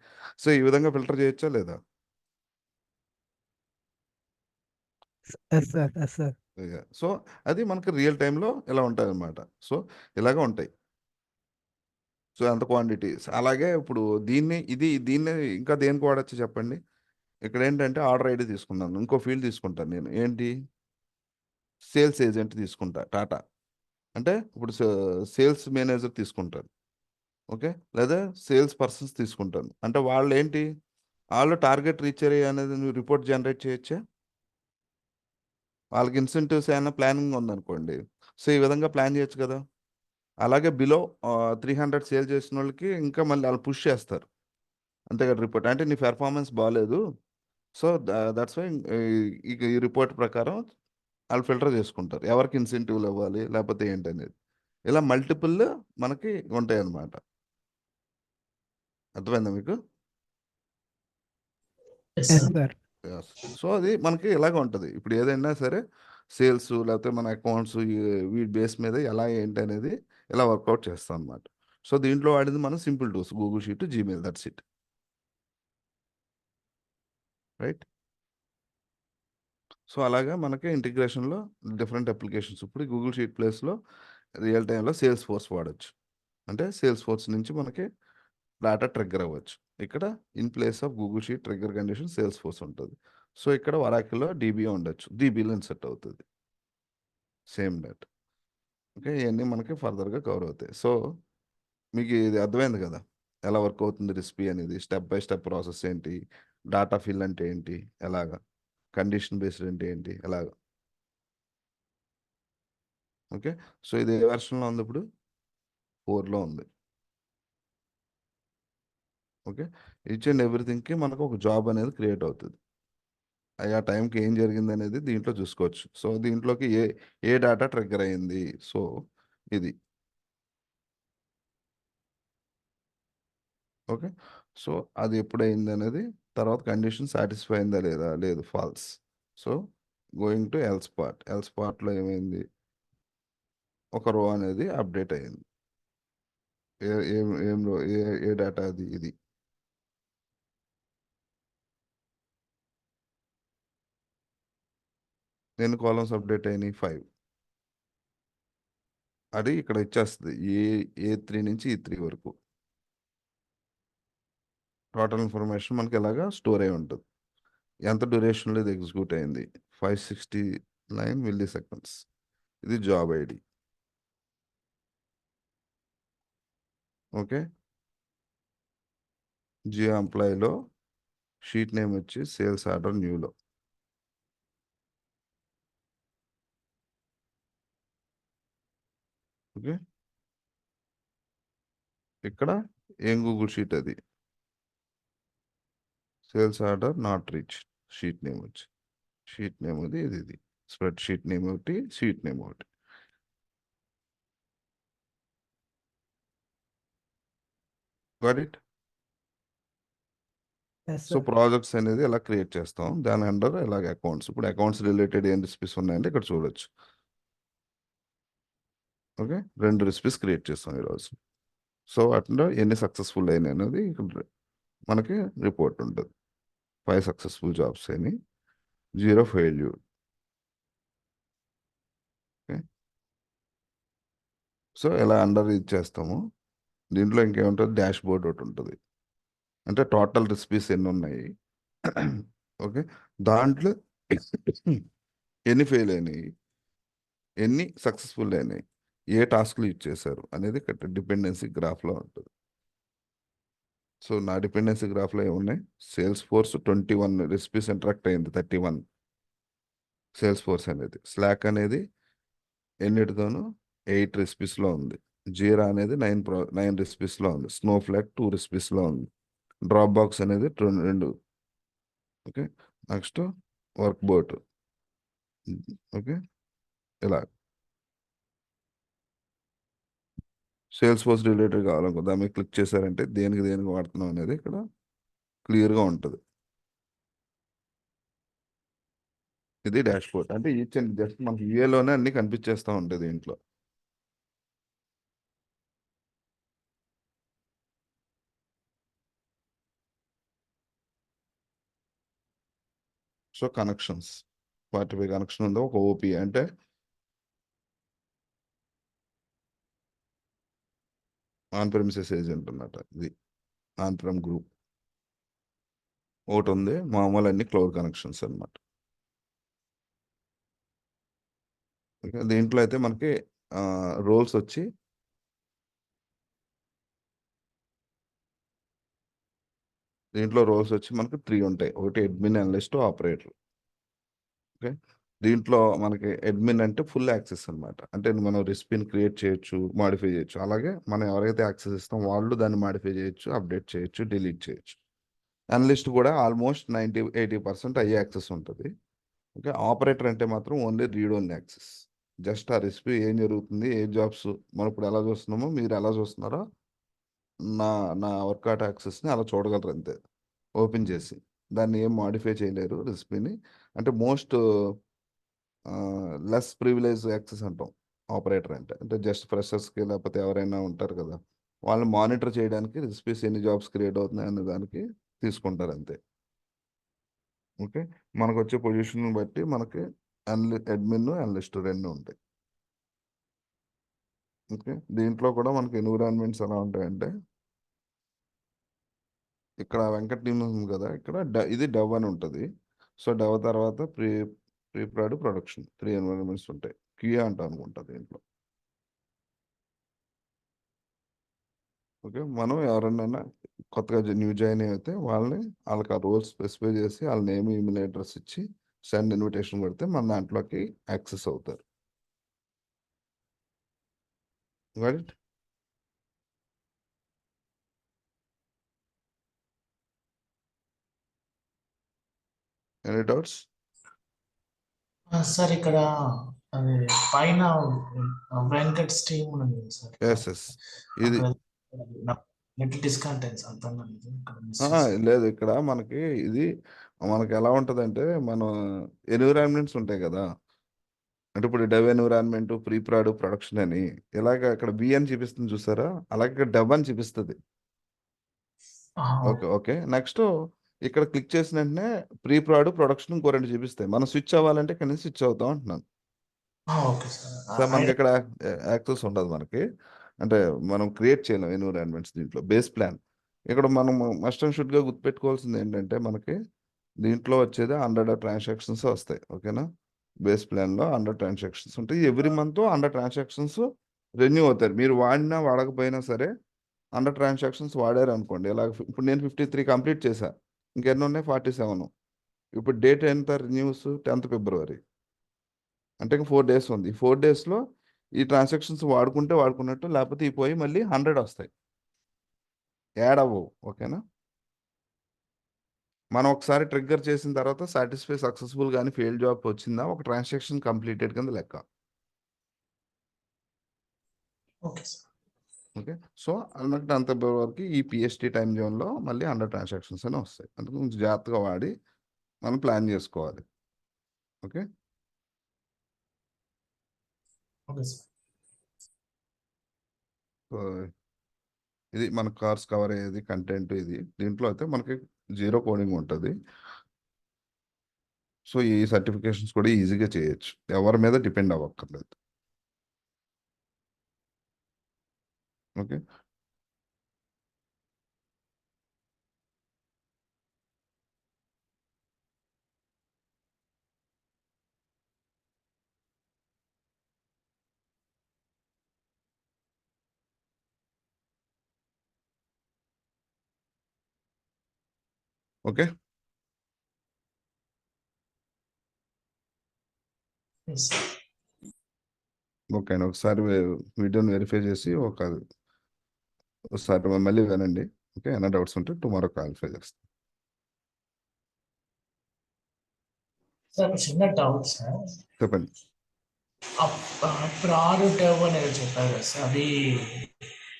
Speaker 1: సో ఈ విధంగా ఫిల్టర్ చేయొచ్చా లేదా?
Speaker 3: Yes sir, yes sir.
Speaker 1: So అది మనకి రియల్ టైంలో ఇలా ఉంటుంది అనమాట. సో ఇలాగ ఉంటాయి. సో అంత క్వాంటిటీస్. అలాగే ఇప్పుడు దీన్ని ఇంకా దేనికి వాడచ్చు చెప్పండి? ఇక్కడ ఏంటంటే ఆర్డర్ ఐడి తీసుకున్నాను, ఇంకో ఫీల్డ్ తీసుకుంటాను నేను, ఏంటి? సేల్స్ ఏజెంట్ తీసుకుంటా టాటా. అంటే ఇప్పుడు సేల్స్ మేనేజర్ తీసుకుంటాను, ఓకే, లేదా సేల్స్ పర్సన్స్ తీసుకుంటాను. అంటే వాళ్ళు ఏంటి? వాళ్ళు టార్గెట్ రీచ్ అయ్యి అనేది నువ్వు రిపోర్ట్ జనరేట్ చేయొచ్చా? వాళ్ళకి ఇన్సెంటివ్స్ ఏమైనా ప్లానింగ్ ఉందనుకోండి, సో ఈ విధంగా ప్లాన్ చేయొచ్చు కదా. అలాగే బిలో 300 సేల్ చేసిన వాళ్ళకి ఇంకా మళ్ళీ వాళ్ళు పుష్ చేస్తారు. అంతే కదా రిపోర్ట్ అంటే నీ పెర్ఫార్మెన్స్ బాగాలేదు. సో దట్స్ వై ఈ రిపోర్ట్ ప్రకారం వాళ్ళు ఫిల్టర్ చేసుకుంటారు ఎవరికి ఇన్సెంటివ్లు ఇవ్వాలి లేకపోతే ఏంటనేది. ఇలా మల్టిపుల్ మనకి ఉంటాయి అన్నమాట. అర్థమైందా మీకు?
Speaker 2: Yes
Speaker 3: yes
Speaker 2: sir.
Speaker 3: Sir.
Speaker 1: So అది మనకి ఇలాగ ఉంటుంది. ఇప్పుడు ఏదైనా సరే సేల్స్ లేకపోతే మన అకౌంట్స్ వీటి బేస్ మీద ఎలా ఏంటి అనేది ఇలా వర్కౌట్ చేస్తాం అన్నమాట. సో దీంట్లో వాడింది మనం simple tools Google sheet, Gmail, that's it. Right. So అలాగా మనకి ఇంటిగ్రేషన్లో డిఫరెంట్ అప్లికేషన్స్ ఇప్పుడు గూగుల్ షీట్ ప్లేస్లో రియల్ టైంలో సేల్స్ ఫోర్స్ వాడచ్చు. అంటే సేల్స్ ఫోర్స్ నుంచి మనకి డేటా ట్రిగ్గర్ అవ్వచ్చు. ఇక్కడ in place of Google sheet trigger condition sales force ఉంటుంది. సో ఇక్కడ వరాకిల్లో డీబీఓ ఉండొచ్చు, డీబీలో ఇన్సెట్ అవుతుంది సేమ్ డేటా. ఓకే, ఇవన్నీ మనకి ఫర్దర్గా కవర్ అవుతాయి. సో మీకు ఇది అర్థమైంది కదా ఎలా వర్క్ అవుతుంది రెసిపీ అనేది, స్టెప్ బై స్టెప్ ప్రాసెస్ ఏంటి, డాటా ఫిల్ అంటే ఏంటి, ఎలాగా కండిషన్ బేస్డ్ అంటే ఏంటి, ఎలాగా. ఓకే, సో ఇది ఏ వెర్షన్లో ఉంది ఇప్పుడు? 4లో ఉంది. ఓకే, ఈచ్ అండ్ ఎవ్రీథింగ్కి మనకు ఒక జాబ్ అనేది క్రియేట్ అవుతుంది. ఆ టైంకి ఏం జరిగింది అనేది దీంట్లో చూసుకోవచ్చు. సో దీంట్లోకి ఏ డేటా ట్రిగ్గర్ అయింది. సో ఇది ఓకే. సో అది ఎప్పుడైంది అనేది తర్వాత కండిషన్ సాటిస్ఫై అయిందా లేదా, లేదు false. So going to else పార్ట్లో ఏమైంది, ఒక రో అనేది అప్డేట్ అయింది. ఏ ఏం ఏం రో ఏ డేటా అది ఇది. ఎన్ని కాలమ్స్ అప్డేట్ అయినాయి? 5. అది ఇక్కడ ఇచ్చేస్తుంది ఏ3 నుంచి E3 వరకు టోటల్ ఇన్ఫర్మేషన్ మనకి ఇలాగా స్టోర్ అయి ఉంటుంది. ఎంత డ్యూరేషన్లో ఇది ఎగ్జిక్యూట్ అయింది, 569 మిల్లీ సెకండ్స్. ఇది జాబ్ ఐడి. ఓకే, జియో ఎంప్లాయీలో షీట్ నేమ్ వచ్చి సేల్స్ ఆర్డర్ న్యూలో. ఓకే, ఇక్కడ ఏం గూగుల్ షీట్ అది sales order not reach. Sheet name వచ్చి ఇది స్ప్రెడ్ షీట్ నేమ్ ఒకటి, షీట్ నేమ్ ఒకటి. Got it.
Speaker 3: Yes
Speaker 1: so
Speaker 3: sir.
Speaker 1: Projects అనేది ఎలా క్రియేట్ చేస్తాం దాని అండర్ ఇలాగ అకౌంట్స్. ఇప్పుడు అకౌంట్స్ రిలేటెడ్ ఏం రెసిపీస్ ఉన్నాయంటే ఇక్కడ చూడొచ్చు. ఓకే, 2 రెసిపీస్ క్రియేట్ చేస్తాం ఈరోజు. సో అట్లా ఎన్ని సక్సెస్ఫుల్ అయినాయి అనేది ఇక్కడ మనకి రిపోర్ట్ ఉంటుంది. 5 సక్సెస్ఫుల్ జాబ్స్ అయినాయి, 0 ఫెయిల్యూర్. ఓకే, సో ఎలా అండర్ ఇది చేస్తాము. దీంట్లో ఇంకేముంటుంది, డాష్ బోర్డ్ ఒకటి ఉంటుంది. అంటే టోటల్ రెసిపీస్ ఎన్ని ఉన్నాయి. ఓకే, దాంట్లో ఎన్ని ఫెయిల్ అయినాయి, ఎన్ని సక్సెస్ఫుల్ అయినాయి, ఏ టాస్క్లు ఇచ్చేసారు అనేది ఇక్కడ డిపెండెన్సీ గ్రాఫ్లో ఉంటుంది. సో నా డిపెండెన్సీ గ్రాఫ్లో ఏమున్నాయి, సేల్స్ ఫోర్స్ 21 రెసిపీస్ ఇంటరాక్ట్ అయింది, 31 సేల్స్ ఫోర్స్ అనేది. స్లాక్ అనేది ఎన్నిటితోనూ 8 రెసిపీస్లో ఉంది. జీరా అనేది 9 రెసిపీస్లో ఉంది. స్నోఫ్లాక్ 2 రెసిపీస్లో ఉంది. డ్రాప్ బాక్స్ అనేది 2. Okay, next work boat. Okay, ఇలా సేల్స్ ఫోర్స్ రిలేటెడ్ కావాలనుకో దాని మీద క్లిక్ చేశారంటే దేనికి వాడుతున్నాం అనేది ఇక్కడ క్లియర్గా ఉంటుంది. ఇది డాష్ బోర్డ్ అంటే ఈచ్ అండ్ జస్ట్ మనకి యూఏలోనే అన్ని కనిపించేస్తూ ఉంటుంది దీంట్లో. సో కనెక్షన్స్ 45 కనెక్షన్ ఉందో ఒక ఓపీ అంటే ఆన్ ప్రెమిసెస్ ఏజెంట్ అన్నమాట. ఇది ఆన్ ప్రెమ్ గ్రూప్ ఒకటి ఉంది, మామూలు అన్ని క్లౌడ్ కనెక్షన్స్ అన్నమాట. ఓకే, దీంట్లో అయితే మనకి రోల్స్ వచ్చి మనకి 3 ఉంటాయి. ఒకటి అడ్మిన్, అనలిస్ట్, ఆపరేటర్. ఓకే, దీంట్లో మనకి అడ్మిన్ అంటే ఫుల్ యాక్సెస్ అన్నమాట. అంటే మనం రెసిపీని క్రియేట్ చేయొచ్చు, మాడిఫై చేయొచ్చు. అలాగే మనం ఎవరైతే యాక్సెస్ ఇస్తాం వాళ్ళు దాన్ని మాడిఫై చేయొచ్చు, అప్డేట్ చేయొచ్చు, డిలీట్ చేయొచ్చు. అనలిస్ట్ కూడా ఆల్మోస్ట్ 80% అయ్యే యాక్సెస్ ఉంటుంది. ఓకే, ఆపరేటర్ అంటే మాత్రం only read only access. Just ఆ రెసిపీ ఏం జరుగుతుంది, ఏ జాబ్స్ మనం ఇప్పుడు ఎలా చూస్తున్నామో మీరు ఎలా చూస్తున్నారో నా నా వర్కౌట్ యాక్సెస్ని అలా చూడగలరు అంతే, ఓపెన్ చేసి. దాన్ని ఏం మాడిఫై చేయలేరు రెసిపీని. అంటే మోస్ట్ లెస్ ప్రివిలేజ్ యాక్సెస్ అంటాం ఆపరేటర్ అంటే. అంటే జస్ట్ ఫ్రెషర్స్కి లేకపోతే ఎవరైనా ఉంటారు కదా, వాళ్ళని మానిటర్ చేయడానికి రెసిపీస్ ఎన్ని జాబ్స్ క్రియేట్ అవుతున్నాయి అనే దానికి తీసుకుంటారు అంతే. ఓకే, మనకు వచ్చే పొజిషన్ బట్టి మనకి అడ్మిన్ అనలిస్ట్ రెండు ఉంటాయి. ఓకే, దీంట్లో కూడా మనకి ఎన్విరాన్మెంట్స్ ఎలా ఉంటాయంటే, ఇక్కడ వెంకట్ టీమ్ ఉంది కదా, ఇక్కడ ఇది డవ్ అని ఉంటుంది. సో డవ్ తర్వాత ప్రీ ప్రాడ్ ప్రొడక్షన్ 3 ఎన్విరాన్మెంట్స్ ఉంటాయి. క్యూఏ అంటాం అనుకుంటా దీంట్లో. ఓకే, మనం ఎవరైనా కొత్తగా న్యూ జాయిన్ అయితే వాళ్ళకి ఆ రోల్స్ స్పెసిఫై చేసి వాళ్ళ నేమ్ ఈమెయిల్ అడ్రస్ ఇచ్చి సెండ్ ఇన్విటేషన్ పెడితే మన దాంట్లోకి యాక్సెస్ అవుతారు. రైట్. Any doubts?
Speaker 2: సార్ ఇక్కడ అది పైన వెంకట్ స్ట్రీమ్ ఉంది సార్.
Speaker 1: Yes yes. ఇది
Speaker 2: లిటిల్ డిస్కంటెన్స్ అర్థం కాలేదు. ఇక్కడ miss
Speaker 1: ఆహా,
Speaker 2: చేశాను.
Speaker 1: లేదు, ఇక్కడ మనకి ఇది మనకి ఎలా ఉంటుందంటే, మన ఎన్విరాన్మెంట్స్ ఉంటాయి కదా. అంటే ఇప్పుడు dev environment, pre proud, production అని ఇలాగ ఇక్కడ బి అని చూపిస్తుంది చూసారా, అలాగే ఇక్కడ డెవ్ అని చూపిస్తుంది. ఓకే ఓకే, నెక్స్ట్ ఇక్కడ క్లిక్ చేసిన వెంటనే ప్రీ ప్రాడ్, ప్రొడక్షన్ ఇంకో రెండు చూపిస్తాయి. మనం స్విచ్ అవ్వాలంటే ఇక్కడ నుంచి స్విచ్ అవుతాం అంటున్నాను
Speaker 2: ఓకే
Speaker 1: సార్.
Speaker 2: సార్.
Speaker 1: మనకి ఇక్కడ యాక్సెస్ ఉండదు మనకి. అంటే మనం క్రియేట్ చేయలేం ఎన్విరాన్మెంట్స్ దీంట్లో. బేస్ ప్లాన్ ఇక్కడ మనం మస్ట్ అండ్ షుడ్గా గుర్తుపెట్టుకోవాల్సింది ఏంటంటే, మనకి దీంట్లో వచ్చేది 100 ట్రాన్సాక్షన్స్ వస్తాయి. ఓకేనా, బేస్ ప్లాన్లో 100 ట్రాన్సాక్షన్స్ ఉంటాయి. ఎవ్రీ మంత్ 100 ట్రాన్సాక్షన్స్ రెన్యూ అవుతాయి. మీరు వాడినా వాడకపోయినా సరే 100 ట్రాన్సాక్షన్స్ వాడారు అనుకోండి. ఇలా ఇప్పుడు నేను 53 కంప్లీట్ చేశా, ఇంకెన్ని ఉన్నాయి 47. ఇప్పుడు డేట్ ఎంత రిన్యూస్ 10th ఫిబ్రవరి, అంటే ఇంక 4 డేస్ ఉంది. ఈ 4 డేస్లో ఈ ట్రాన్సాక్షన్స్ వాడుకుంటే వాడుకున్నట్టు, లేకపోతే ఈ పోయి మళ్ళీ 100 వస్తాయి, యాడ్ అవ్వవు. ఓకేనా, మనం ఒకసారి ట్రిగ్గర్ చేసిన తర్వాత సాటిస్ఫై సక్సెస్ఫుల్ కానీ ఫెయిల్ జాబ్ వచ్చిందా, ఒక ట్రాన్సాక్షన్ కంప్లీటెడ్ కింద లెక్క.
Speaker 2: Okay sir.
Speaker 1: ఓకే, సో అన్నట్టు 10th ఫిబ్రవరికి ఈ పిఎస్టీ టైం జోన్లో మళ్ళీ 100 ట్రాన్సాక్షన్స్ అని వస్తాయి. అందుకు కొంచెం జాగ్రత్తగా వాడి మనం ప్లాన్ చేసుకోవాలి. Okay,
Speaker 2: okay sir.
Speaker 1: సో ఇది మన కార్స్ కవర్ అయ్యేది కంటెంట్. ఇది దీంట్లో అయితే మనకి 0 కోడింగ్ ఉంటుంది. సో ఈ సర్టిఫికేషన్స్ కూడా ఈజీగా చేయొచ్చు, ఎవరి మీద డిపెండ్ అవ్వక్కర్లేదు. Okay, okay,
Speaker 2: Yes, sir.
Speaker 1: Okay అండి. ఒకసారి వీడియోని వెరిఫై చేసి ఒకసారి మళ్ళీ వినండి. ఓకే, ఏమైనా డౌట్స్ ఉంటే టుమారో క్లారిఫై చేస్తాను.
Speaker 2: సార్ చిన్న డౌట్ సార్.
Speaker 1: చెప్పండి.
Speaker 2: ప్రాడ్ డెవ్ అనేది చెప్పారు కదా సార్,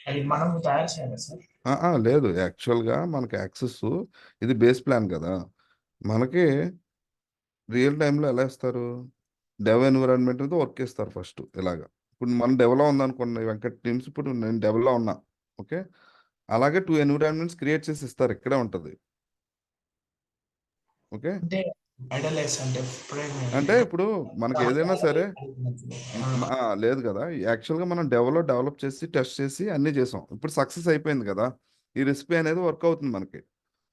Speaker 2: అది మనం తయారు చేయాలి సార్.
Speaker 1: లేదు, యాక్చువల్గా మనకి యాక్సెస్ ఇది బేస్ ప్లాన్ కదా. మనకి రియల్ టైంలో ఎలా ఇస్తారు, డెవ్ ఎన్విరాన్మెంట్ మీద వర్క్ ఇస్తారు ఫస్ట్. ఇలాగా ఇప్పుడు మన డెవలో ఉందనుకోండి వెంకట్ టీమ్స్, ఇప్పుడు నేను డెవలో ఉన్నా. ఓకే, అలాగే 2 ఎన్విరాన్మెంట్స్ క్రియేట్ చేసి ఇస్తారు, ఇక్కడే ఉంటుంది. ఓకే,
Speaker 2: అంటే ఐడలైస్ అంటే
Speaker 1: అంటే ఇప్పుడు మనకి ఏదైనా సరే లేదు కదా, యాక్చువల్గా మనం డెవలప్ చేసి టెస్ట్ చేసి అన్నీ చేసాం. ఇప్పుడు సక్సెస్ అయిపోయింది కదా, ఈ రెసిపీ అనేది వర్క్ అవుతుంది మనకి.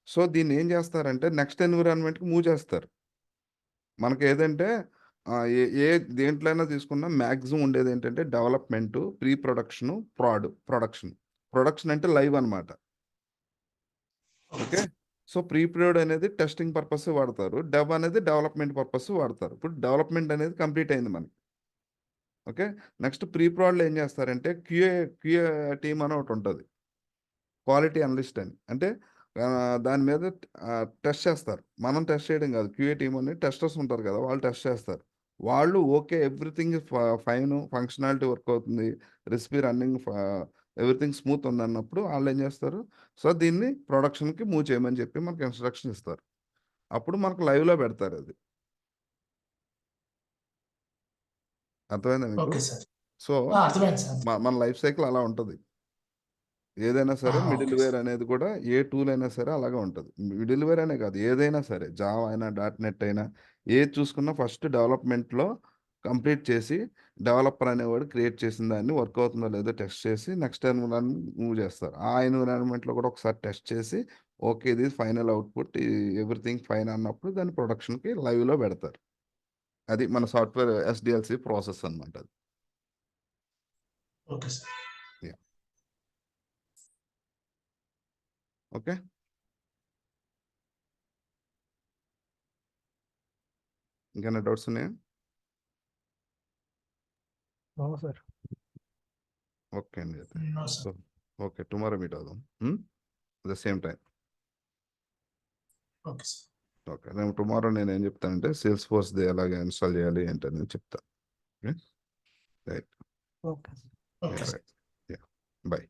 Speaker 1: సో దీన్ని ఏం చేస్తారంటే నెక్స్ట్ ఎన్విరాన్మెంట్కి మూవ్ చేస్తారు. మనకి ఏదంటే ఏ దేంట్లోనైనా తీసుకున్నా మ్యాక్సిమం ఉండేది ఏంటంటే డెవలప్మెంటు, ప్రీ ప్రొడక్షను, ప్రొడక్షన్ అంటే లైవ్ అనమాట. ఓకే, సో ప్రీ ప్రిడ్ అనేది టెస్టింగ్ పర్పస్ వాడతారు, డెవ్ అనేది డెవలప్మెంట్ పర్పస్ వాడతారు. ఇప్పుడు డెవలప్మెంట్ అనేది కంప్లీట్ అయింది మనకి. ఓకే, నెక్స్ట్ ప్రీ ప్రాడ్లో ఏం చేస్తారంటే క్యూఏ టీమ్ అని ఒకటి ఉంటుంది, క్వాలిటీ అనలిస్ట్ అని. అంటే దాని మీద టెస్ట్ చేస్తారు. మనం టెస్ట్ చేయడం కాదు. క్యూఏ టీమ్ అని టెస్టర్స్ ఉంటారు కదా! వాళ్ళు టెస్ట్ చేస్తారు. వాళ్ళు okay everything fine functionality work అవుతుంది. రెసిపీ రన్నింగ్ ఎవ్రీథింగ్ స్మూత్ ఉందన్నప్పుడు ఆళ్ళేం చేస్తారు, సో, దీన్ని ప్రొడక్షన్‌కి మూవ్ చేయమని చెప్పి మనకు ఇన్‌స్ట్రక్షన్ ఇస్తారు. అప్పుడు మనకు లైవ్‌లో పెడతారది. అర్థమైందా మీకు?
Speaker 2: Okay sir.
Speaker 1: సో,
Speaker 2: అర్థమైంది సార్.
Speaker 1: మన లైఫ్ సైకిల్ అలా ఉంటది. ఏదైనా సరే
Speaker 2: ఓకే
Speaker 1: మిడిల్‌వేర్
Speaker 2: సార్.
Speaker 1: అనేది కూడా ఏ టూల్ అయినా సరే అలాగే ఉంటది. మిడిల్‌వేర్ అనే కాదు ఏదైనా సరే జావా అయినా, డాట్ నెట్ అయినా ఏది చూసుకున్నా ఫస్ట్ డెవలప్‌మెంట్‌లో కంప్లీట్ చేసి డెవలపర్ అనేవాడు క్రియేట్ చేసిన దాన్ని వర్క్ అవుతుందో లేదో టెస్ట్ చేసి నెక్స్ట్ ఎన్విరాన్మెంట్ మూవ్ చేస్తారు. ఆ ఎన్విరాన్మెంట్‌లో కూడా ఒకసారి టెస్ట్ చేసి ఓకే. ఇది ఫైనల్ అవుట్‌పుట్ ఎవ్రీథింగ్ ఫైన్ అన్నప్పుడు దాన్ని ప్రొడక్షన్‌కి లైవ్‌లో పెడతారు. అది మన సాఫ్ట్‌వేర్ ఎస్‌డిఎల్‌సి ప్రాసెస్ అన్నమాట అది.
Speaker 2: Okay sir.
Speaker 1: యాహ్! ఓకే. ఇంకేమైనా డౌట్స్ ఉన్నాయా?
Speaker 3: No sir.
Speaker 1: ఓకే అండి అయితే.
Speaker 2: No
Speaker 1: so,
Speaker 2: sir.
Speaker 1: Okay. Tomorrow meet అవుదాం. At the same time.
Speaker 2: Okay sir.
Speaker 1: Okay. రేపు టుమారో నేనేం చెప్తానంటే సేల్స్ ఫోర్స్‌ది ఎలాగ ఇన్‌స్టాల్ చేయాలి ఏంటనేది చెప్తా. Okay. Right.
Speaker 3: Okay.
Speaker 2: Okay
Speaker 1: yeah!
Speaker 2: Sir.
Speaker 1: Right. Yeah! By.